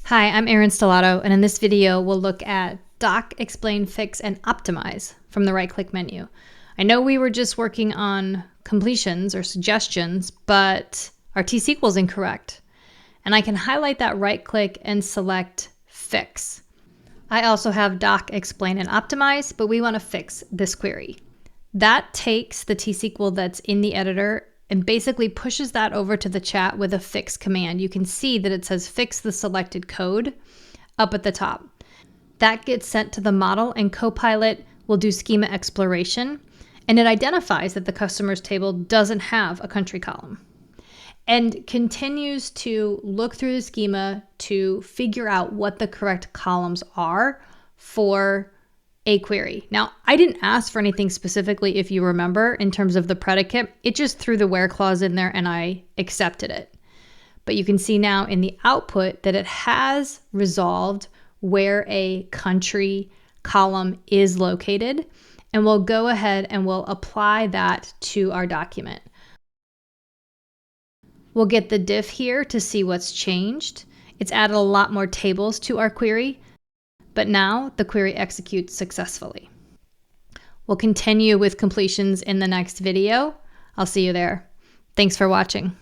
Hi, I'm Erin Stellato, and in this video, we'll look at doc, explain, fix, and optimize from the right-click menu. I know we were just working on completions or suggestions, but our T-SQL is incorrect. And I can highlight that right-click and select fix. I also have doc, explain, and optimize, but we want to fix this query. That takes the T-SQL that's in the editor and basically pushes that over to the chat with a fix command. You can see that it says fix the selected code up at the top. That gets sent to the model, and Copilot will do schema exploration, and it identifies that the customers table doesn't have a country column and continues to look through the schema to figure out what the correct columns are for a query. Now, I didn't ask for anything specifically, if you remember, in terms of the predicate. It just threw the where clause in there and I accepted it. But you can see now in the output that it has resolved where a country column is located, and we'll go ahead and we'll apply that to our document. We'll get the diff here to see what's changed. It's added a lot more tables to our query, but now the query executes successfully. We'll continue with completions in the next video. I'll see you there. Thanks for watching.